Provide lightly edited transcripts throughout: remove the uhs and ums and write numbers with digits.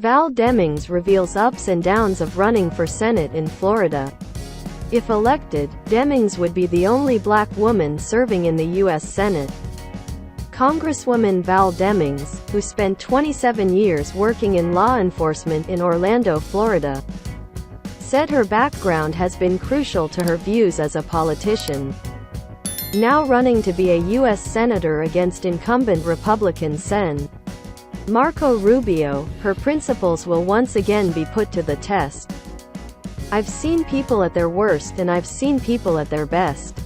Val Demings reveals ups and downs of running for Senate in Florida. If elected, Demings would be the only black woman serving in the U.S. Senate. Congresswoman Val Demings, who spent 27 years working in law enforcement in Orlando, Florida, said her background has been crucial to her views as a politician. Now running to be a U.S. Senator against incumbent Republican Sen. Marco Rubio, her principles will once again be put to the test. "I've seen people at their worst and I've seen people at their best,"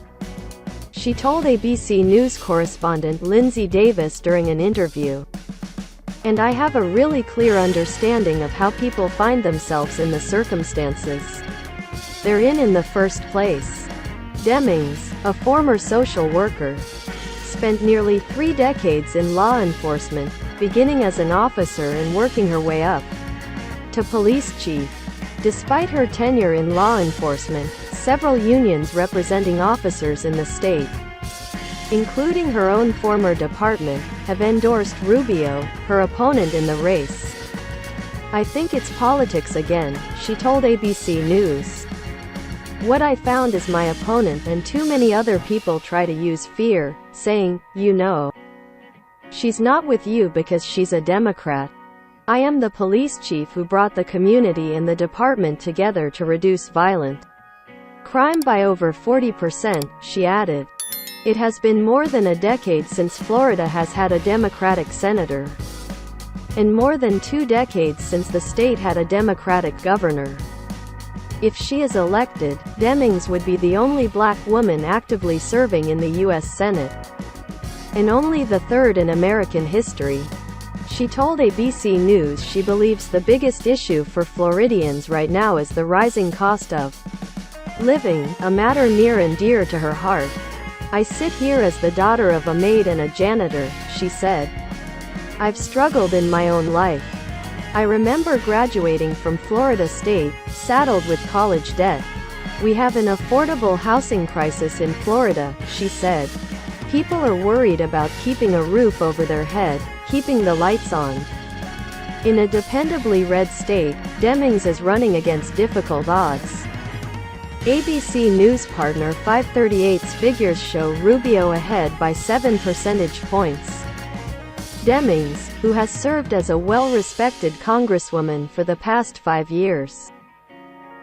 she told ABC News correspondent Lindsay Davis during an interview. "And I have a really clear understanding of how people find themselves in the circumstances they're in the first place." Demings, a former social worker, spent nearly 3 decades in law enforcement, beginning as an officer and working her way up to police chief. Despite her tenure in law enforcement, several unions representing officers in the state, including her own former department, have endorsed Rubio, her opponent in the race. "I think it's politics again," she told ABC News. "What I found is my opponent and too many other people try to use fear, saying, you know, she's not with you because she's a Democrat. I am the police chief who brought the community and the department together to reduce violent crime by over 40%, she added. It has been more than a decade since Florida has had a Democratic senator, and more than 2 decades since the state had a Democratic governor. If she is elected, Demings would be the only black woman actively serving in the U.S. Senate, and only the third in American history. She told ABC News she believes the biggest issue for Floridians right now is the rising cost of living, a matter near and dear to her heart. "I sit here as the daughter of a maid and a janitor," she said. "I've struggled in my own life. I remember graduating from Florida State, saddled with college debt. We have an affordable housing crisis in Florida," she said. "People are worried about keeping a roof over their head, keeping the lights on." In a dependably red state, Demings is running against difficult odds. ABC News partner 538's figures show Rubio ahead by 7 percentage points. Demings, who has served as a well-respected congresswoman for the past 5 years,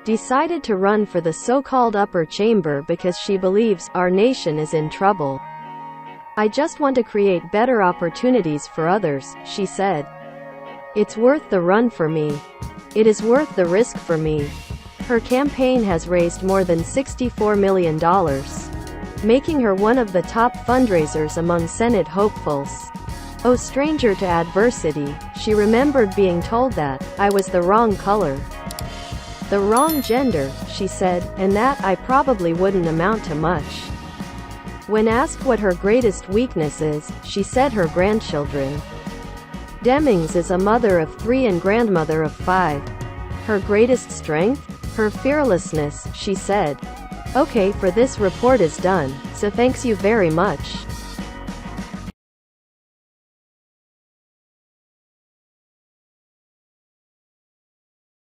decided to run for the so-called upper chamber because she believes our nation is in trouble. "I just want to create better opportunities for others," she said. "It's worth the run for me. It is worth the risk for me." Her campaign has raised more than $64 million, making her one of the top fundraisers among Senate hopefuls. "Oh, stranger to adversity," she remembered being told that, "I was the wrong color, the wrong gender," she said, "and that I probably wouldn't amount to much." When asked what her greatest weakness is, she said her grandchildren. Demings is a mother of 3 and grandmother of 5. Her greatest strength? Her fearlessness, she said. "Okay, for this report is done, so thanks you very much."